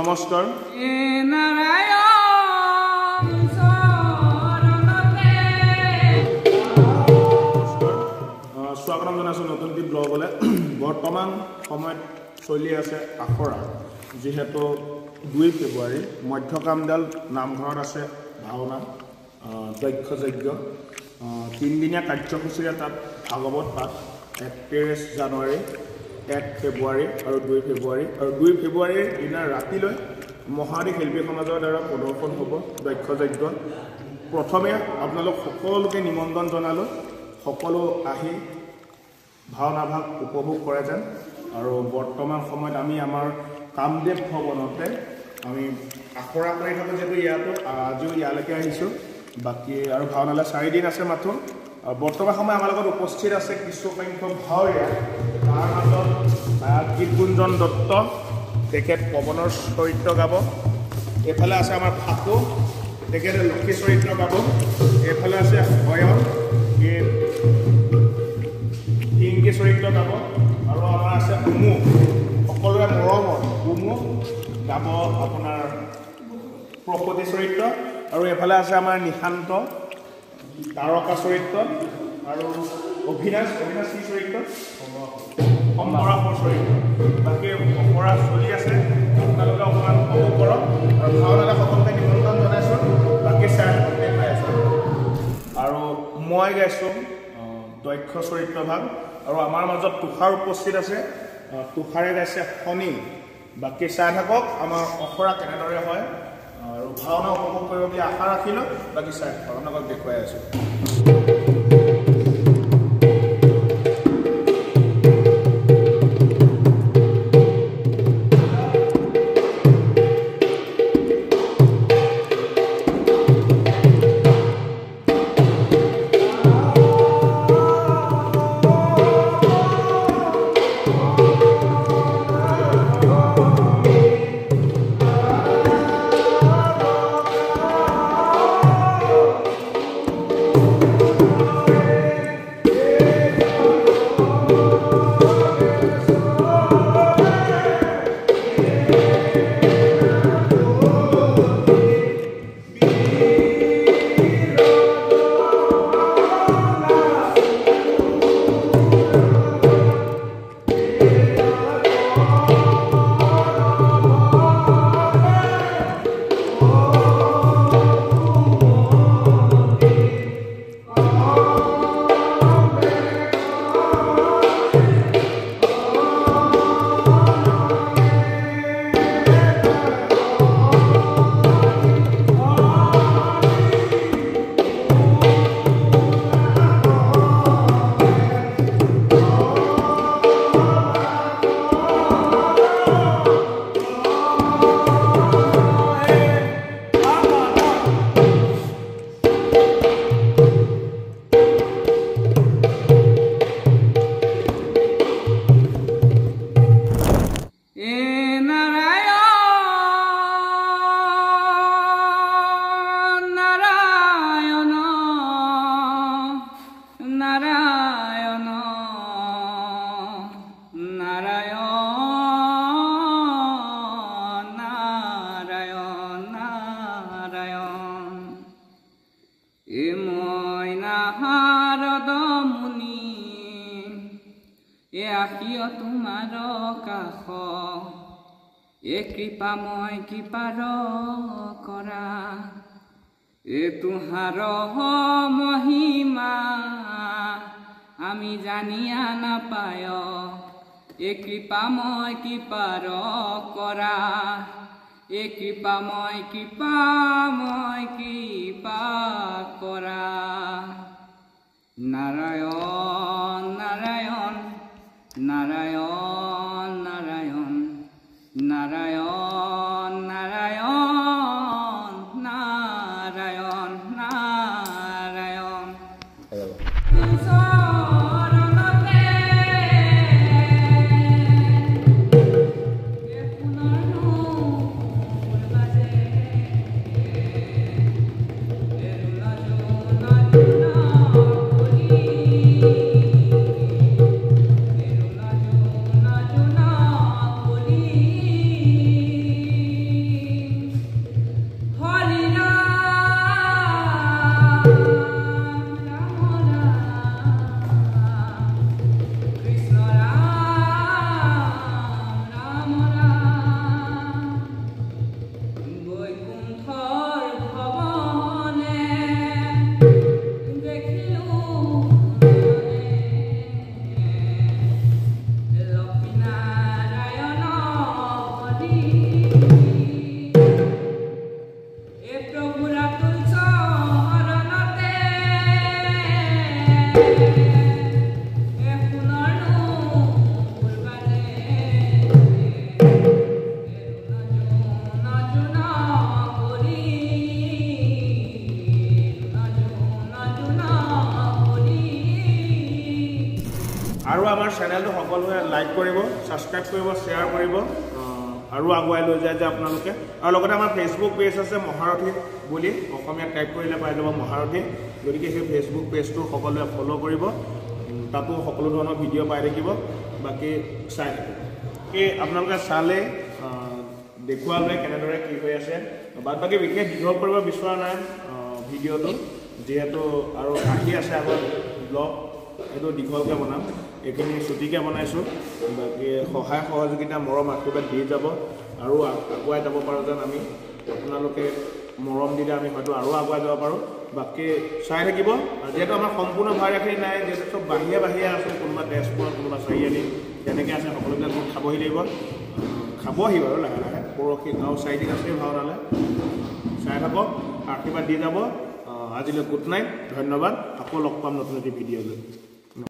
নমস্কাৰ স্বাগতম জনাইছোঁ নতুন দ্বীপ ব্লগলৈ বৰ্তমান সময়ত চলি আছে আখৰা যিহেতু 2 ফেব্ৰুৱাৰী মধ্যকামডাল নামঘৰত আছে ভাওনা দক্ষ যজ্ঞ 3দিনীয়া কাৰ্যসূচীৰে তাত ভাগৱত পাঠ 31 জানুৱাৰী 1 ফেব্ৰুৱাৰী আৰু 2 ফেব্ৰুৱাৰী আৰু 2 ফেব্ৰুৱাৰীৰ দিনা ৰাতিলৈ মহাদেৱ শিল্পী সমাজৰ দ্বাৰা প্ৰদৰ্শন হ'ব দক্ষ যজ্ঞ প্ৰথমে আপোনালোক সকলোকে নিমন্ত্ৰণ জনালোঁ সকলো আহি ভাওনা ভাগ উপভোগ কৰে যেন আৰু বৰ্তমান সময়ত আমি আমাৰ কামদেৱ ভৱনতে আমি আখৰা কৰি থাকোঁ যিহেতু ইয়াতো আজিও ইয়ালৈকে আহিছোঁ বাকী আৰু ভাওনালৈ 4 দিন আছে মাথো বৰ্তমান সময় আমাৰ লগত উপস্থিত আছে কিছু সংখ্যক ভাৱৰীয়া তাৰ মাজত গীতগুঞ্জন দত্ত তেখেত পৱনৰ চৰিত্ৰ গাব এইফালে আছে আমাৰ ফাকু তেখেতে লক্ষী চৰিত্ৰ গাব এইফালে আছে অয়ন ইংগী চৰিত্ৰ গাব আৰু আমাৰ আছে উমু সকলোৰে মৰমৰ উমু গাব আপোনাৰ প্ৰকৃতি চৰিত্ৰ আৰু এইফালে আছে আমাৰ নিশান্ত তাৰকা চৰিত্ৰ আৰু অভিনাশ কি চৰিত্ৰ সম্পৰাসৰ চৰিত্ৰ বাকী অপৰা চলি আছে আপোনালোকে অকণমান উপভোগ কৰক আৰু ভাওনালৈ সকলোকে নিমন্ত্ৰণ জনাইছোঁ বাকী চাই পাই আছে আৰু মই গাইছোঁ দক্ষ চৰিত্ৰ ভাগ আৰু আমাৰ মাজত তুষাৰ উপস্থিত আছে তুষাৰে গাইছে শনি বাকী চাই থাকক আমাৰ অখৰা কেনেদৰে হয় আৰু ভাওনা উপভোগ কৰিব বুলি আশা ৰাখিলোঁ বাকী চাই আপোনালোকক দেখুৱাই আছোঁ কৃপাময় কৃপাৰ কৰা তুহাৰ মহিমা আমি জানিয়া নাপায় কৃপাময় কৃপাৰ কৰা কৃপাময় কৃপা কৰা নাৰায়ণ নাৰায়ণ নাৰায়ণ নাৰায়ণ নাৰায়ণ নাৰায়ণ নাৰায়ণ নাৰায়ণ কৰিব ছাবস্ক্ৰাইব কৰিব শ্বেয়াৰ কৰিব আৰু আগুৱাই লৈ যায় যে আপোনালোকে আৰু লগতে আমাৰ ফেচবুক পেজ আছে মহাৰথী বুলি অসমীয়াত টাইপ কৰিলে পাই যাব মহাৰথী গতিকে সেই ফেচবুক পেজটো সকলোৱে ফ'ল' কৰিব তাতো সকলো ধৰণৰ ভিডিঅ' পাই থাকিব বাকী চাই থাকিব এই আপোনালোকে চালে দেখুৱালে কেনেদৰে কি হৈ আছে বাদ বাকী বিশেষ দীঘল কৰিব বিচৰা নাই ভিডিঅ'টো যিহেতু আৰু আহি আছে আগত ব্লগ এইটো দীঘলকৈ বনাম এইখিনি ছুটিকৈ বনাইছোঁ বাকী সহায় সহযোগিতা মৰম আশীৰ্বাদ দি যাব আৰু আগুৱাই যাব পাৰোঁ যেন আমি আপোনালোকে মৰম দিলে আমি হয়তো আৰু আগুৱাই যাব পাৰোঁ বাকী চাই থাকিব যিহেতু আমাৰ সম্পূৰ্ণ ভাড়াখিনি নাই যিহেতু চব বাহিৰে বাহিৰে আছে কোনোবা তেজপুৰ কোনোবা চাৰিআলি তেনেকৈ আছে সকলোবিলাক গোট খাবহি লাগিব খাবহি বাৰু লাহে লাহে পৰহি আৰু 4 দিন আছে ভাওনালৈ চাই থাকক আশীৰ্বাদ দি যাব আজিলৈ গুড নাইট ধন্যবাদ আকৌ লগ পাম নতুন এটি ভিডিঅ'লৈ